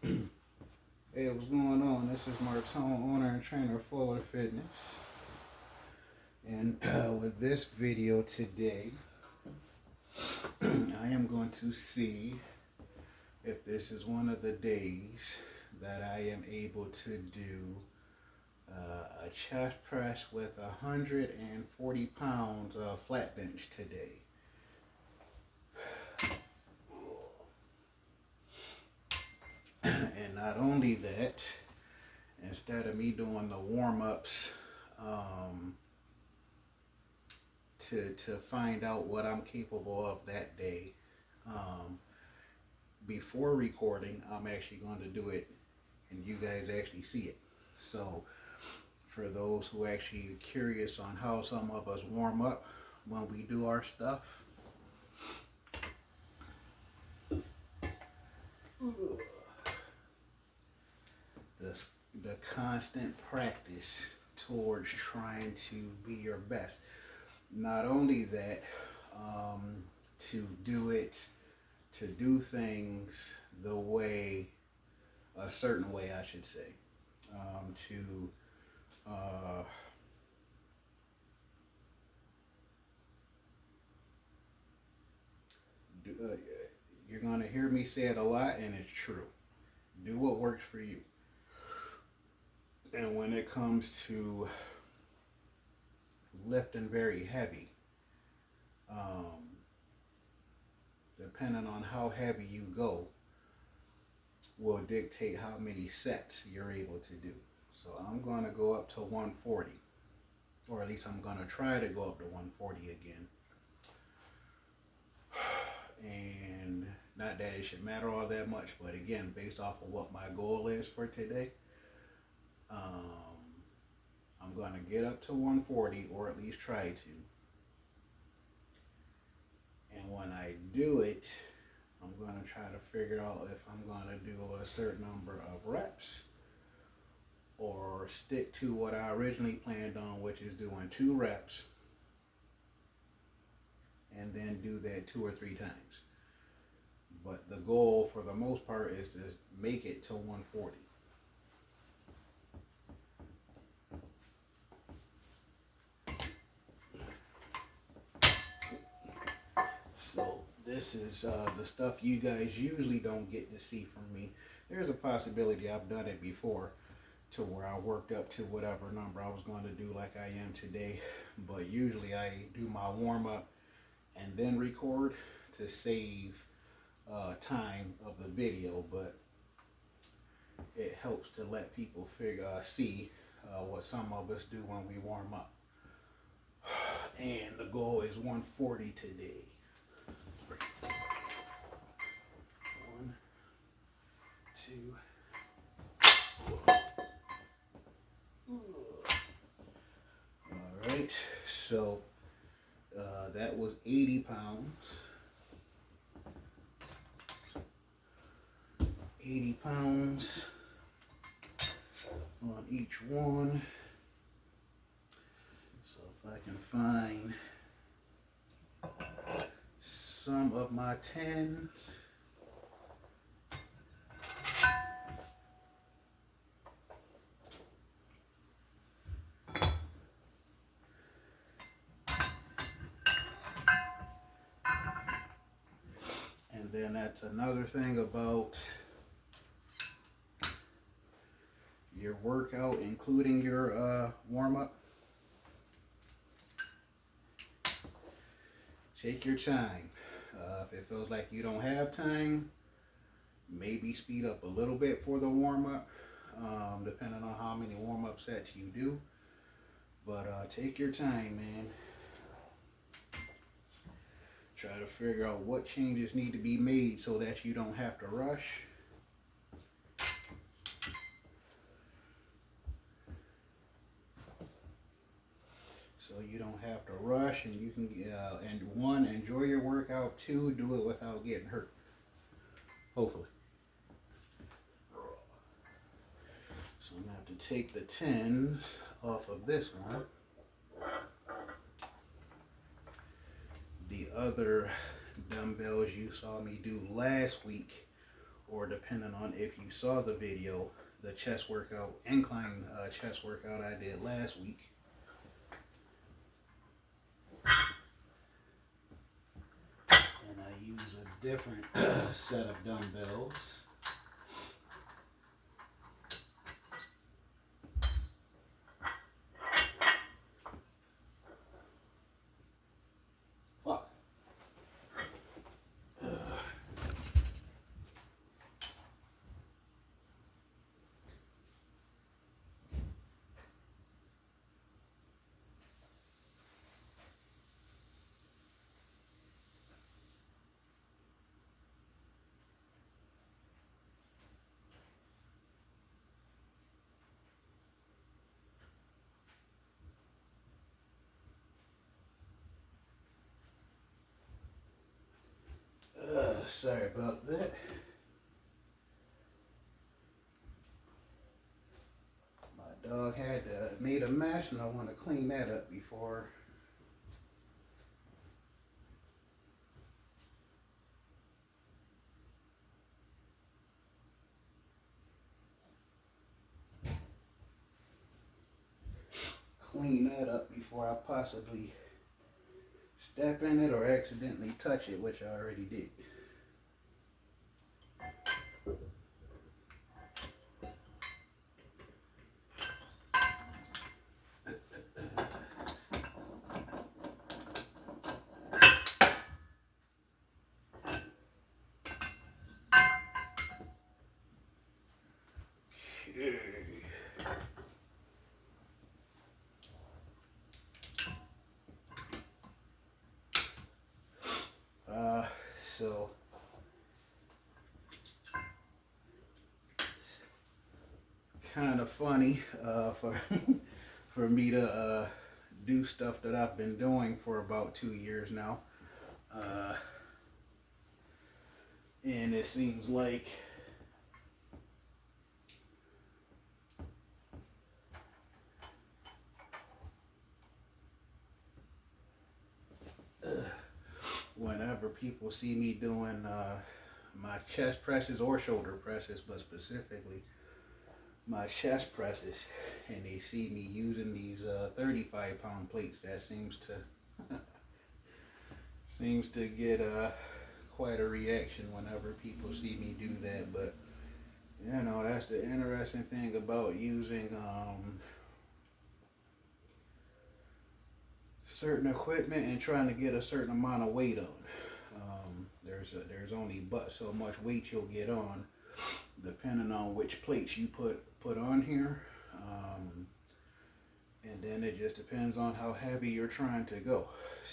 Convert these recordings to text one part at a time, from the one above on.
Hey, what's going on? This is Martone, owner and trainer of Forward Fitness. And with this video today, I am going to see if this is one of the days that I am able to do a chest press with 140 pounds of flat bench today. And not only that, instead of me doing the warm-ups to find out what I'm capable of that day, before recording, I'm actually going to do it and you guys actually see it. So for those who actually are curious on how some of us warm up when we do our stuff, the constant practice towards trying to be your best. Not only that, to do things the way, a certain way, I should say, to you're going to hear me say it a lot, and it's true. Do what works for you. And when it comes to lifting very heavy, depending on how heavy you go, will dictate how many sets you're able to do. So I'm going to go up to 140, or at least I'm going to try to go up to 140 again. And not that it should matter all that much, but again, based off of what my goal is for today, I'm going to get up to 140, or at least try to. And when I do it, I'm going to try to figure out if I'm going to do a certain number of reps or stick to what I originally planned on, which is doing 2 reps and then do that 2 or 3 times. But the goal for the most part is to make it to 140. So this is the stuff you guys usually don't get to see from me. There's a possibility I've done it before to where I worked up to whatever number I was going to do like I am today. But usually I do my warm up and then record to save time of the video. But it helps to let people see what some of us do when we warm up. And the goal is 140 today. 1, 2. All right, so that was 80 pounds. 80 pounds on each one. So if I can find some of my 10s. And then that's another thing about your workout, including your warm-up. Take your time. If it feels like you don't have time, maybe speed up a little bit for the warm-up, depending on how many warm-up sets you do. But take your time, man. Try to figure out what changes need to be made so that you don't have to rush. So you don't have to rush, and you can, and 1, enjoy your workout. 2, do it without getting hurt. Hopefully. So I'm going to have to take the 10s off of this one. The other dumbbells you saw me do last week or depending on if you saw the video, the chest workout, incline chest workout I did last week. And I use a different set of dumbbells. Sorry about that. My dog had made a mess, and I want to clean that up before. Clean that up before I possibly step in it or accidentally touch it, which I already did. So kind of funny for for me to do stuff that I've been doing for about 2 years now, and it seems like whenever people see me doing my chest presses or shoulder presses, but specifically my chest presses, and they see me using these 35-pound plates, that seems to get quite a reaction whenever people see me do that. But you know, that's the interesting thing about using certain equipment and trying to get a certain amount of weight on. There's only but so much weight you'll get on, depending on which plates you put on here, and then it just depends on how heavy you're trying to go.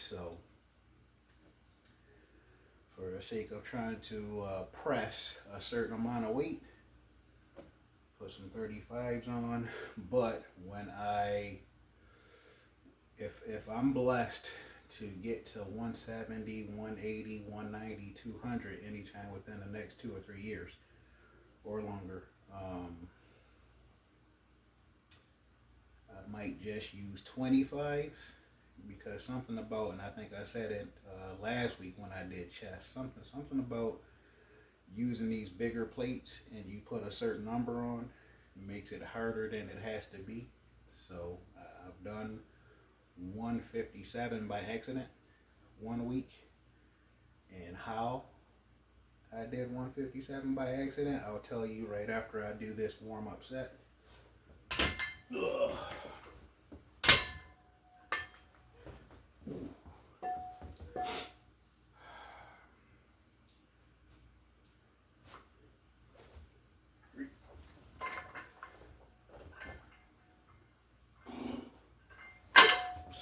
So for the sake of trying to press a certain amount of weight, put some 35s on. But when if I'm blessed to get to 170, 180, 190, 200 anytime within the next 2 or 3 years or longer, I might just use 25s, because something about, and I think I said it last week when I did chest, something about using these bigger plates and you put a certain number on, makes it harder than it has to be. So I've done 157 by accident 1 week, and how I did 157 by accident, I'll tell you right after I do this warm-up set. Ugh.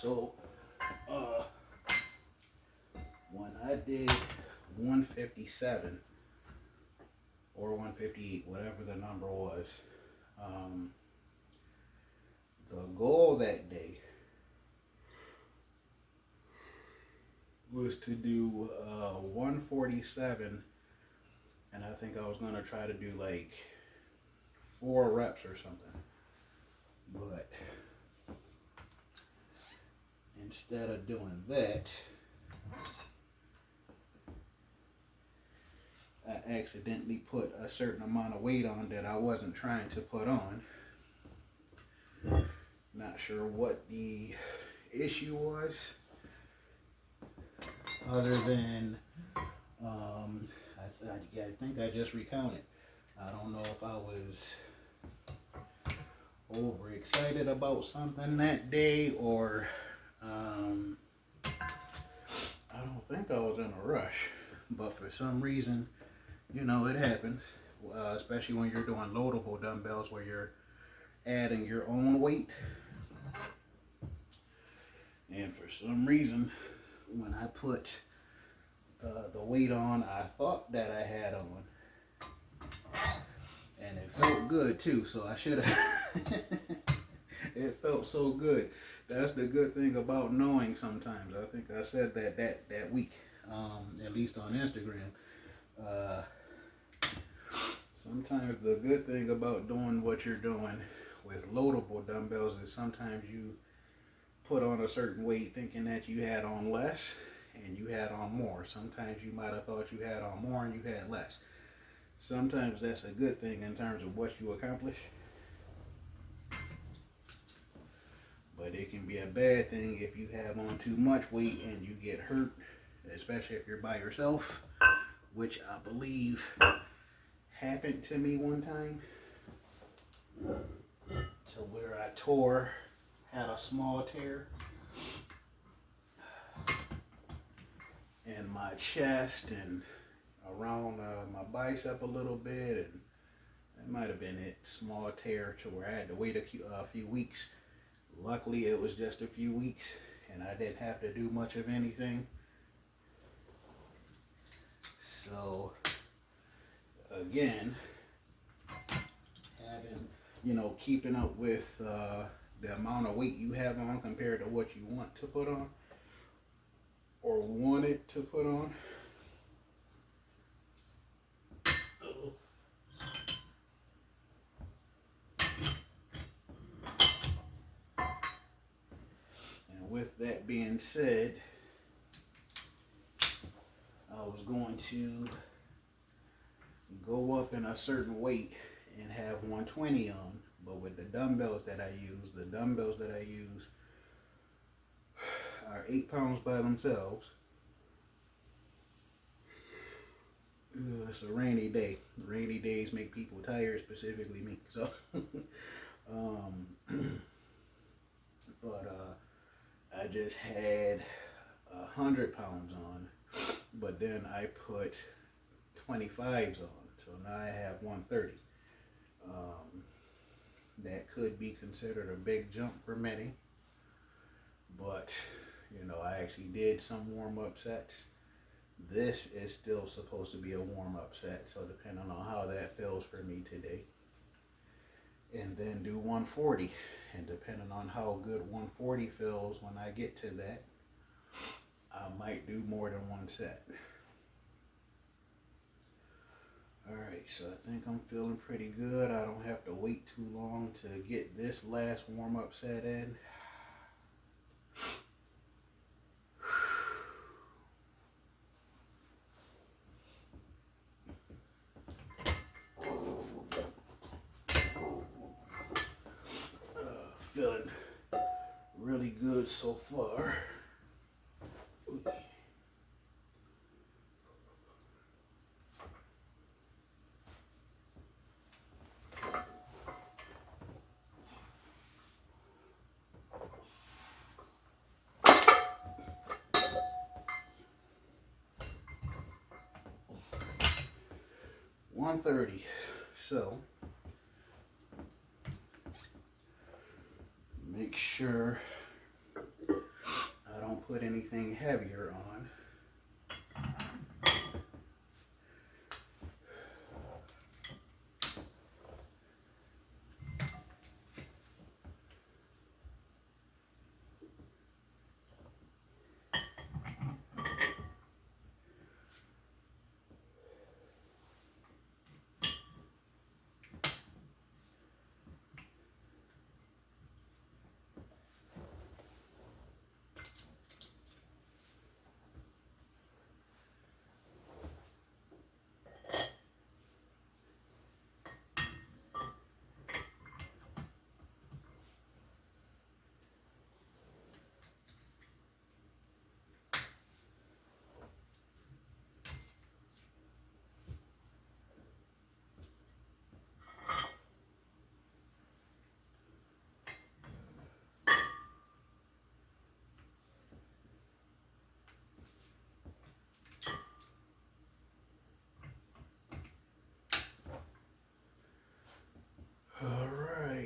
So when I did 157 or 158, whatever the number was, the goal that day was to do 147, and I think I was going to try to do like 4 reps or something. But instead of doing that, I accidentally put a certain amount of weight on that I wasn't trying to put on. Not sure what the issue was, other than I think I just recounted. I don't know if I was overexcited about something that day, or I don't think I was in a rush, but for some reason, it happens, especially when you're doing loadable dumbbells where you're adding your own weight. And for some reason, when I put the weight on I thought that I had on, and it felt good too, so I should have it felt so good. That's the good thing about knowing sometimes. I think I said that week, at least on Instagram. Sometimes the good thing about doing what you're doing with loadable dumbbells is sometimes you put on a certain weight thinking that you had on less, and you had on more. Sometimes you might have thought you had on more and you had less. Sometimes that's a good thing in terms of what you accomplish, but it can be a bad thing if you have on too much weight and you get hurt, especially if you're by yourself, which I believe happened to me one time, to where I had a small tear in my chest and around my bicep a little bit, and that might have been it. Small tear to where I had to wait a few weeks. Luckily, it was just a few weeks, and I didn't have to do much of anything. So, again, keeping up with the amount of weight you have on compared to what you want to put on or wanted to put on. And with that being said, I was going to go up in a certain weight and have 120 on, but with the dumbbells that I use are 8 pounds by themselves. It's a rainy day. Rainy days make people tired, specifically me. So, but I just had 100 pounds on, but then I put 25s on, so now I have 130. That could be considered a big jump for many, but I actually did some warm-up sets. This is still supposed to be a warm-up set, so depending on how that feels for me today. And then do 140, and depending on how good 140 feels when I get to that, I might do more than one set. Alright, so I think I'm feeling pretty good. I don't have to wait too long to get this last warm-up set in. Feeling really good so far. 130. So make sure I don't put anything heavier on.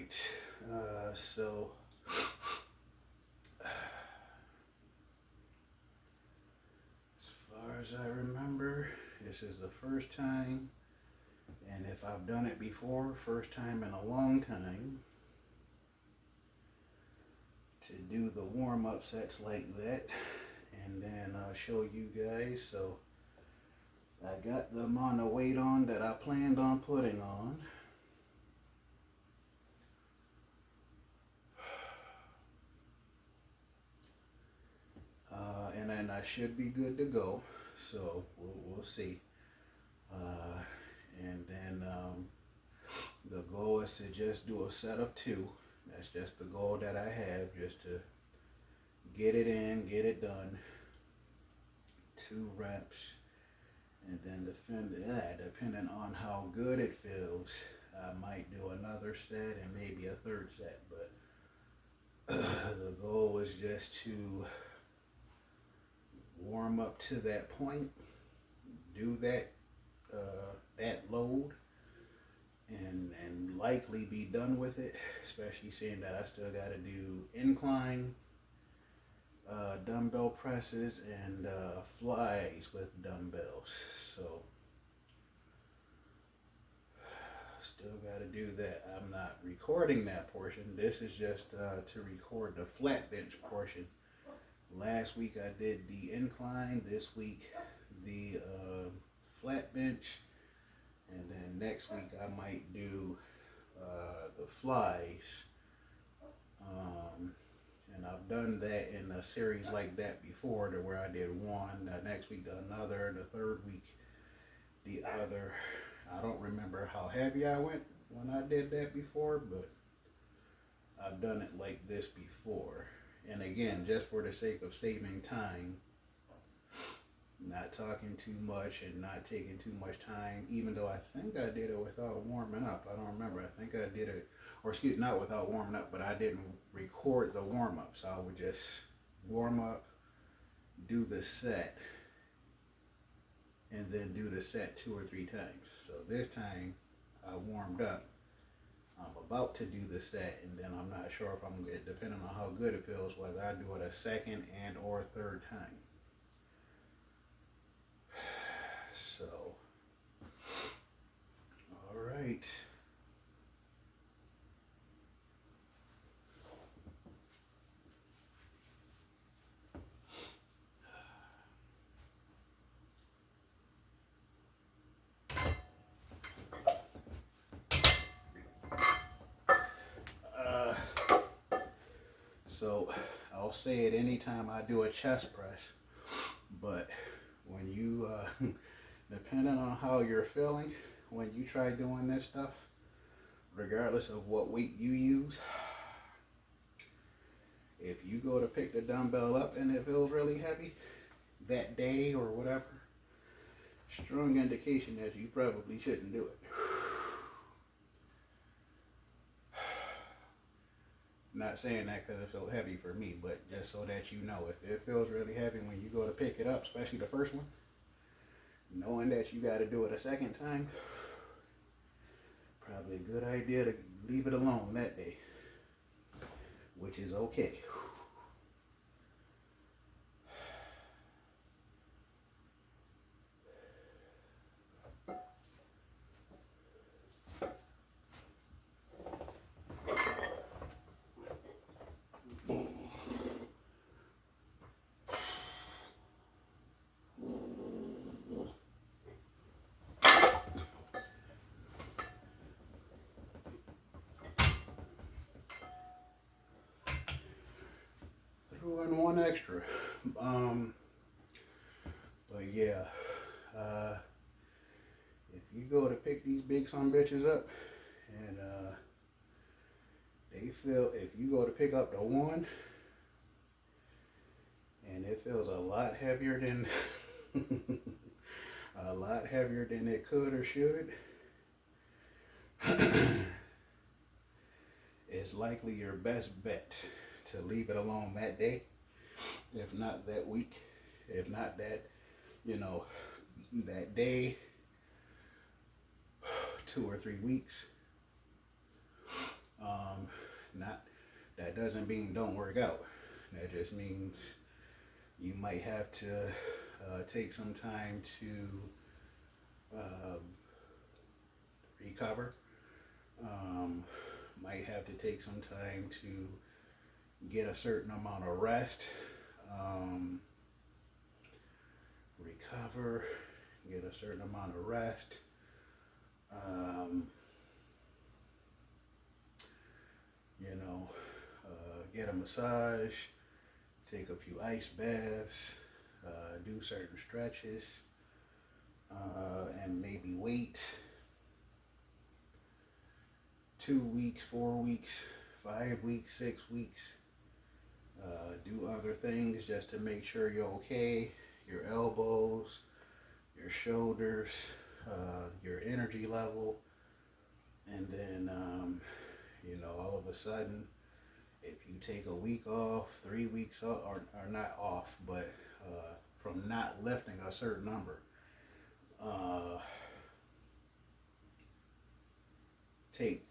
right. So as far as I remember, this is the first time, and if I've done it before, first time in a long time, to do the warm-up sets like that, and then I'll show you guys. So I got the amount of weight on that I planned on putting on. And then I should be good to go. So we'll see. And then the goal is to just do a set of 2. That's just the goal that I have, just to get it in, get it done. 2 reps. And then depending on how good it feels, I might do another set and maybe a 3rd set. But the goal is just to warm up to that point, do that load, and likely be done with it, especially seeing that I still got to do incline dumbbell presses and flies with dumbbells. So still got to do that. I'm not recording that portion. This is just to record the flat bench portion. Last week I did the incline, this week the flat bench, and then next week I might do the flies. And I've done that in a series like that before, to where I did one, next week another, the 3rd week the other. I don't remember how heavy I went when I did that before, but I've done it like this before. And again, just for the sake of saving time, not talking too much and not taking too much time, even though I think I did it without warming up. I don't remember. I think I did it, or excuse, not without warming up, but I didn't record the warm up. So I would just warm up, do the set, and then do the set 2 or 3 times. So this time I warmed up. I'm about to do the set, and then I'm not sure if I'm going to, depending on how good it feels, whether I do it a 2nd and or 3rd time. So, all right. So I'll say it anytime I do a chest press, but when you, depending on how you're feeling, when you try doing this stuff, regardless of what weight you use, if you go to pick the dumbbell up and it feels really heavy that day or whatever, strong indication that you probably shouldn't do it. Not saying that because it felt heavy for me, but just so that you know, if it feels really heavy when you go to pick it up, especially the first one, knowing that you got to do it a 2nd time, probably a good idea to leave it alone that day, which is okay. Threw in 1 extra. But yeah, if you go to pick these big son bitches up, and they feel, if you go to pick up the 1 and it feels a lot heavier than a lot heavier than it could or should, it's likely your best bet to leave it alone that day, if not that week, if not that, that day, 2 or 3 weeks. Um, not that doesn't mean don't work out. That just means you might have to take some time to recover. Um, might have to take some time to get a certain amount of rest, um, recover, get a certain amount of rest. Um, you know, get a massage, take a few ice baths, do certain stretches, and maybe wait 2 weeks, 4 weeks, 5 weeks, 6 weeks. Do other things just to make sure you're okay. Your elbows, your shoulders, your energy level, and then all of a sudden, if you take a week off, 3 weeks off, or not off, but from not lifting a certain number, uh, take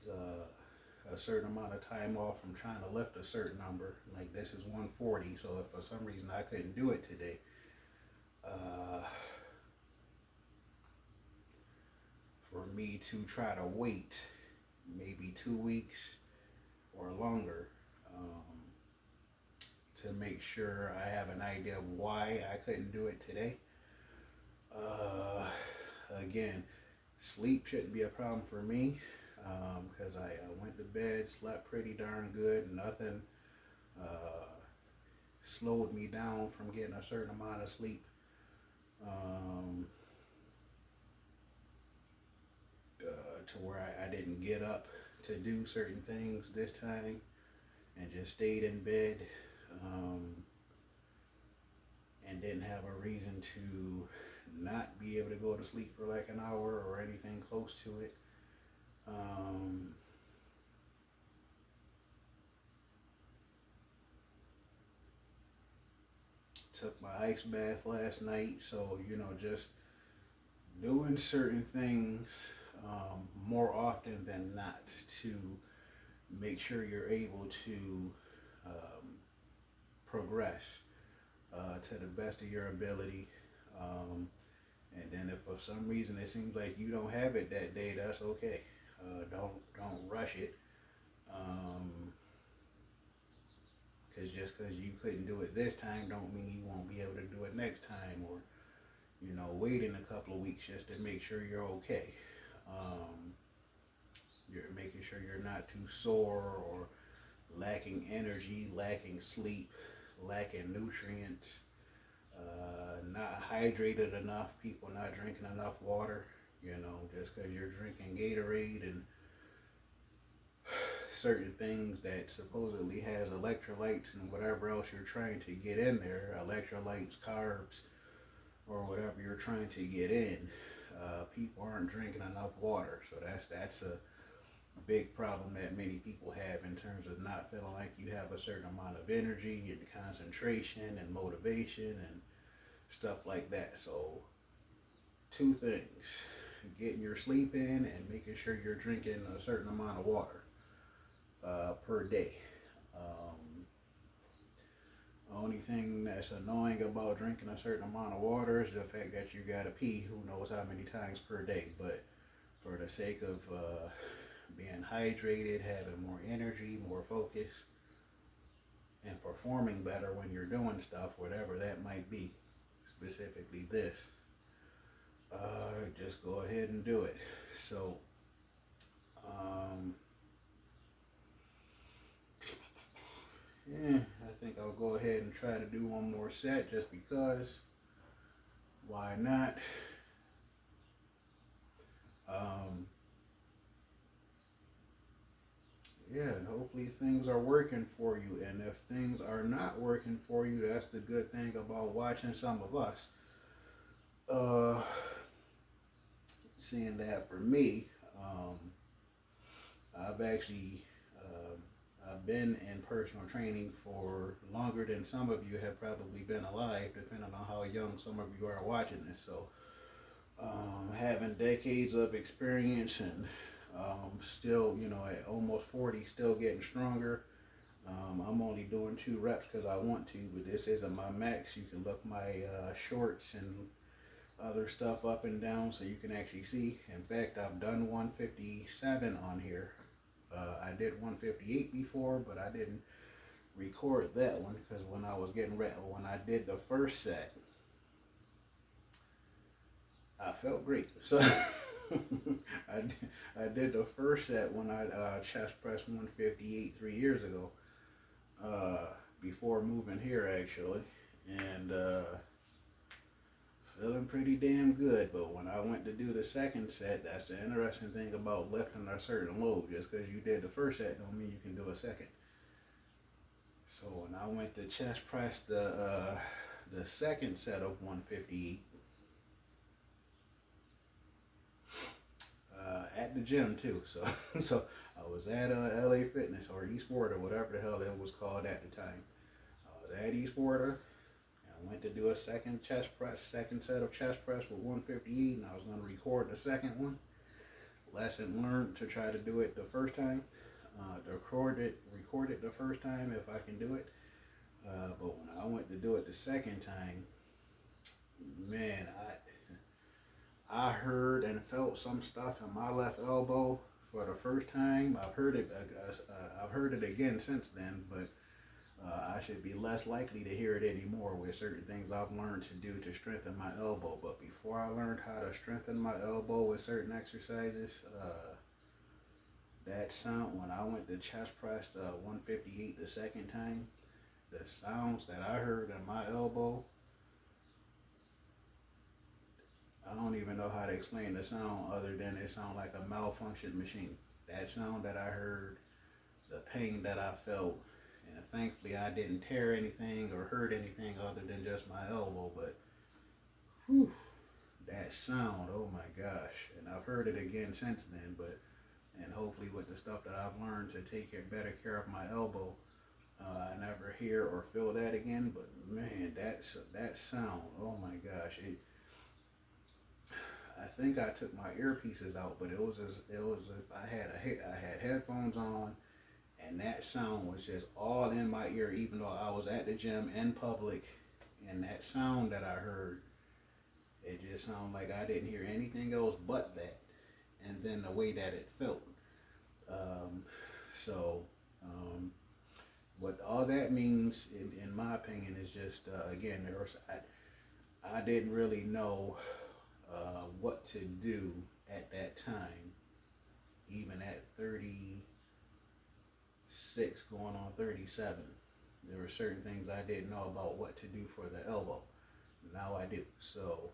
a certain amount of time off from trying to lift a certain number. Like this is 140, so if for some reason I couldn't do it today, for me to try to wait maybe 2 weeks or longer, to make sure I have an idea of why I couldn't do it today. Again, sleep shouldn't be a problem for me because I went to bed, slept pretty darn good. Nothing slowed me down from getting a certain amount of sleep. To where I didn't get up to do certain things this time and just stayed in bed and didn't have a reason to not be able to go to sleep for like an hour or anything close to it. Took my ice bath last night, so just doing certain things more often than not to make sure you're able to progress to the best of your ability. And then if for some reason it seems like you don't have it that day, that's okay. Don't rush it. Because just because you couldn't do it this time don't mean you won't be able to do it next time, or waiting a couple of weeks just to make sure you're okay. You're making sure you're not too sore or lacking energy, lacking sleep, lacking nutrients, not hydrated enough, people not drinking enough water. Just because you're drinking Gatorade and certain things that supposedly has electrolytes and whatever else you're trying to get in there, electrolytes, carbs, or whatever you're trying to get in, people aren't drinking enough water. So that's a big problem that many people have in terms of not feeling like you have a certain amount of energy and concentration and motivation and stuff like that. So 2 things: getting your sleep in and making sure you're drinking a certain amount of water per day. Only thing that's annoying about drinking a certain amount of water is the fact that you gotta pee who knows how many times per day. But for the sake of being hydrated, having more energy, more focus, and performing better when you're doing stuff, whatever that might be, specifically this, just go ahead and do it. So, yeah, I think I'll go ahead and try to do one more set just because. Why not? Yeah, and hopefully things are working for you. And if things are not working for you, that's the good thing about watching some of us. Seeing that for me, I've actually I've been in personal training for longer than some of you have probably been alive, depending on how young some of you are watching this. So having decades of experience and Still, you know, at almost 40, still getting stronger. I'm only doing 2 reps because I want to, but this isn't my max. You can look my shorts and other stuff up and down so you can actually see. In fact, I've done 157 on here. I did 158 before, but I didn't record that one because when I was getting ready, when I did the first set, I felt great. So I did the first set when I chest pressed 158 3 years ago, before moving here actually, and feeling pretty damn good. But when I went to do the second set, that's the interesting thing about lifting a certain load. Just because you did the first set don't mean you can do a second. So when I went to chest press the second set of 158 at the gym too. So I was at LA Fitness or Eastport or whatever the hell it was called at the time. I was at Eastport. I went to do a second set of chest press with 158, and I was going to record the second one. Lesson learned to try to do it the first time. To record it the first time if I can do it. But when I went to do it the second time, man, I heard and felt some stuff in my left elbow for the first time. I've heard it again since then, but I should be less likely to hear it anymore with certain things I've learned to do to strengthen my elbow. But before I learned how to strengthen my elbow with certain exercises, that sound when I went to chest press 158 the second time, the sounds that I heard in my elbow, I don't even know how to explain the sound other than it sounded like a malfunctioned machine. That sound that I heard, the pain that I felt, and thankfully I didn't tear anything or hurt anything other than just my elbow, but whew, that sound, oh my gosh. And I've heard it again since then, and hopefully with the stuff that I've learned to take better care of my elbow, I never hear or feel that again. But man, that sound, oh my gosh, I think I took my earpieces out, but it was as if I had headphones on, and that sound was just all in my ear, even though I was at the gym in public, and that sound that I heard, it just sounded like I didn't hear anything else but that, and then the way that it felt. So what all that means, in my opinion, is just again, I didn't really know what to do at that time, even at 36 going on 37. There were certain things I didn't know about what to do for the elbow. Now I do. So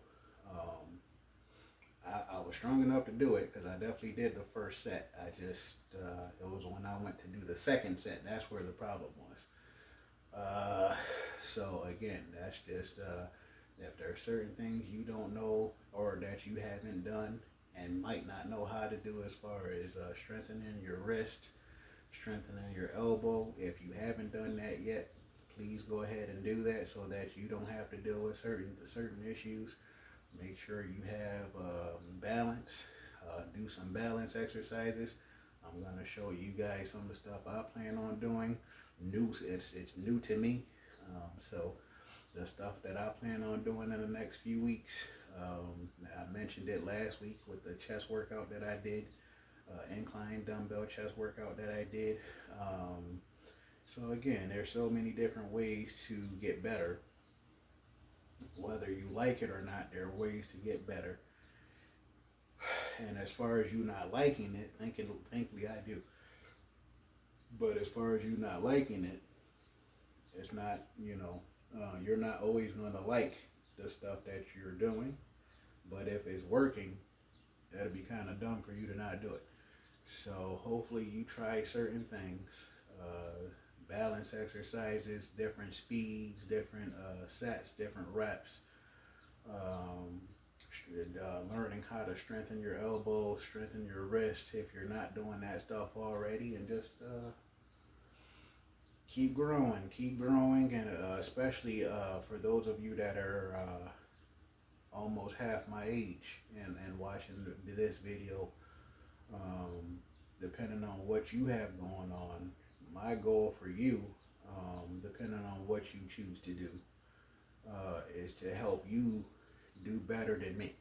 I was strong enough to do it because I definitely did the first set. I just, it was when I went to do the second set, that's where the problem was. So again, that's just, if there are certain things you don't know or that you haven't done and might not know how to do as far as strengthening your wrist, strengthening your elbow, if you haven't done that yet, please go ahead and do that so that you don't have to deal with certain issues. Make sure you have balance. Do some balance exercises. I'm going to show you guys some of the stuff I plan on doing. It's new to me. So the stuff that I plan on doing in the next few weeks, I mentioned it last week with the chest workout that I did, incline dumbbell chest workout that I did. So again, there's so many different ways to get better. Whether you like it or not, there are ways to get better. And as far as you not liking it, thankfully I do. But as far as you not liking it, it's not, you're not always going to like the stuff that you're doing. But if it's working, that'd be kind of dumb for you to not do it. So hopefully you try certain things, balance exercises, different speeds, different sets, different reps, learning how to strengthen your elbow, strengthen your wrist if you're not doing that stuff already, and just keep growing, and especially for those of you that are almost half my age and watching this video, Depending on what you have going on, my goal for you, depending on what you choose to do, is to help you do better than me,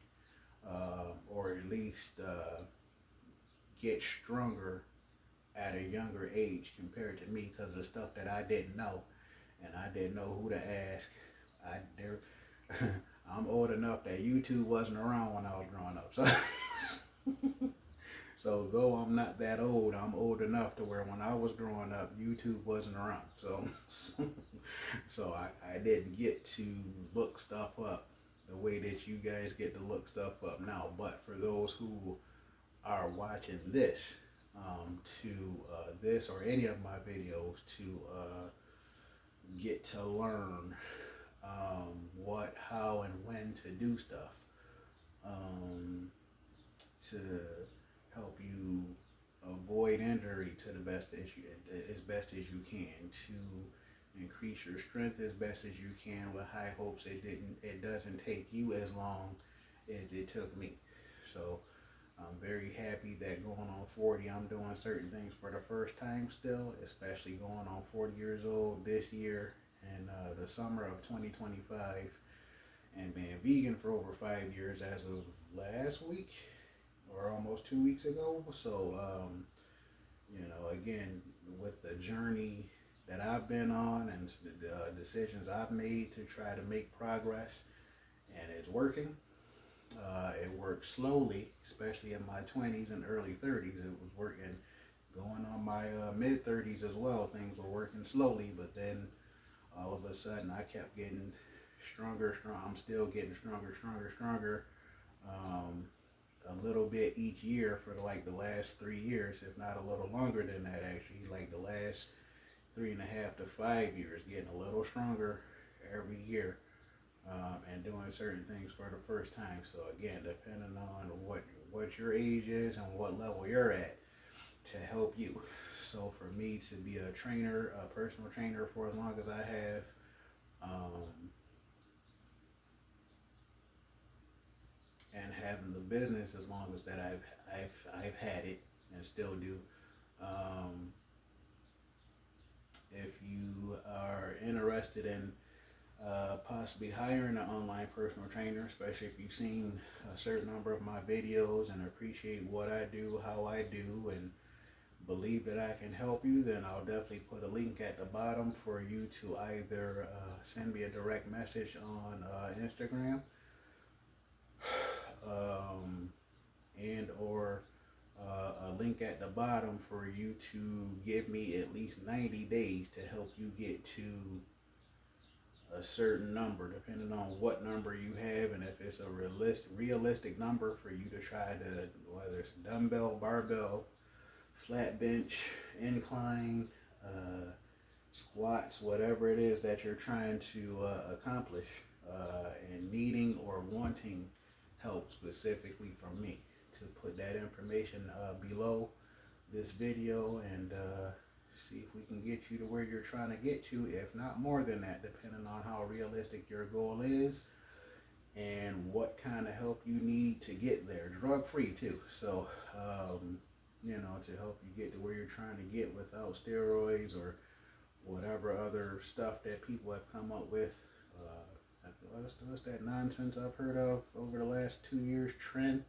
or at least get stronger at a younger age compared to me because of the stuff that I didn't know, and I didn't know who to ask. I there, I'm old enough that YouTube wasn't around when I was growing up, so so though I'm not that old, I'm old enough to where when I was growing up, YouTube wasn't around. So so I didn't get to look stuff up the way that you guys get to look stuff up now. But for those who are watching this, to this or any of my videos to get to learn what, how, and when to do stuff, to help you avoid injury to the best as best as you can, to increase your strength as best as you can with high hopes it doesn't take you as long as it took me. So I'm very happy that going on 40, I'm doing certain things for the first time still, especially going on 40 years old this year in the summer of 2025, and being vegan for over 5 years as of last week or almost 2 weeks ago. So, again, with the journey that I've been on and the decisions I've made to try to make progress, and it's working. It worked slowly, especially in my 20s and early 30s. It was working going on my mid 30s as well. Things were working slowly, but then all of a sudden I kept getting stronger. I'm still getting stronger. A little bit each year for like the last 3 years, if not a little longer than that actually, like the last 3.5 to 5 years, getting a little stronger every year. And doing certain things for the first time. So again, depending on what your age is and what level you're at, to help you. So for me to be a trainer, a personal trainer for as long as I have, and having the business as long as that I've had it and still do. If you are interested in possibly hiring an online personal trainer, especially if you've seen a certain number of my videos and appreciate what I do, how I do, and believe that I can help you, then I'll definitely put a link at the bottom for you to either send me a direct message on Instagram, and or a link at the bottom for you to give me at least 90 days to help you get to a certain number, depending on what number you have, and if it's a realistic number for you to try to, whether it's dumbbell, barbell, flat bench, incline, squats, whatever it is that you're trying to accomplish, and needing or wanting help specifically from me, to put that information below this video and see if we can get you to where you're trying to get to, if not more than that, depending on how realistic your goal is and what kind of help you need to get there. Drug free too. So, to help you get to where you're trying to get without steroids or whatever other stuff that people have come up with. What's that nonsense I've heard of over the last 2 years? Trend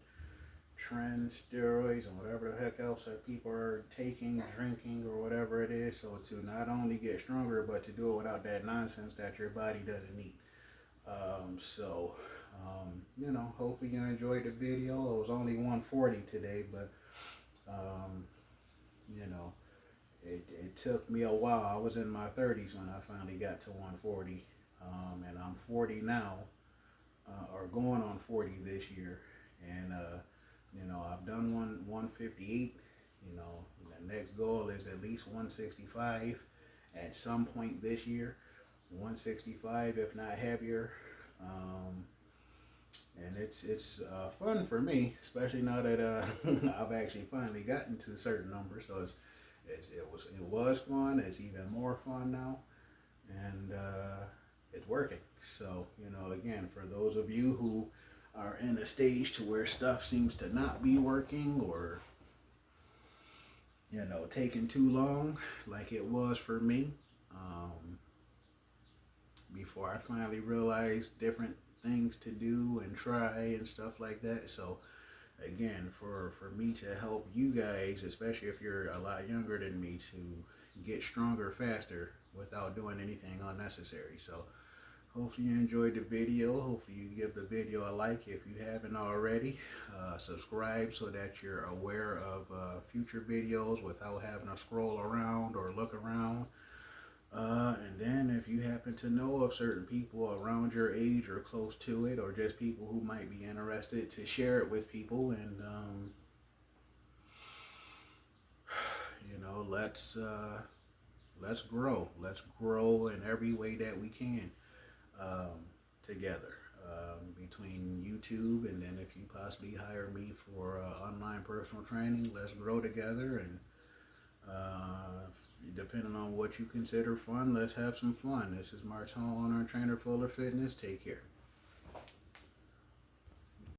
steroids and whatever the heck else that people are taking, drinking, or whatever it is. So to not only get stronger, but to do it without that nonsense that your body doesn't need. Hopefully you enjoyed the video. It was only 140 today, but it took me a while. I was in my 30s when I finally got to 140, and I'm 40 now, or going on 40 this year, and I've done 158. The next goal is at least 165 at some point this year. 165, if not heavier. And it's fun for me, especially now that I've actually finally gotten to certain numbers. So it was fun. It's even more fun now, and it's working. So again, for those of you who are in a stage to where stuff seems to not be working, or taking too long like it was for me. Um, Before I finally realized different things to do and try and stuff like that. So again, for me to help you guys, especially if you're a lot younger than me, to get stronger faster without doing anything unnecessary. So hopefully you enjoyed the video. Hopefully you give the video a like if you haven't already. Subscribe so that you're aware of future videos without having to scroll around or look around. And then if you happen to know of certain people around your age or close to it, or just people who might be interested, to share it with people. And let's grow. Let's grow in every way that we can, together. Between YouTube and then if you possibly hire me for online personal training, let's grow together. And depending on what you consider fun, let's have some fun. This is Martone, owner and trainer, Fuller Fitness. Take care.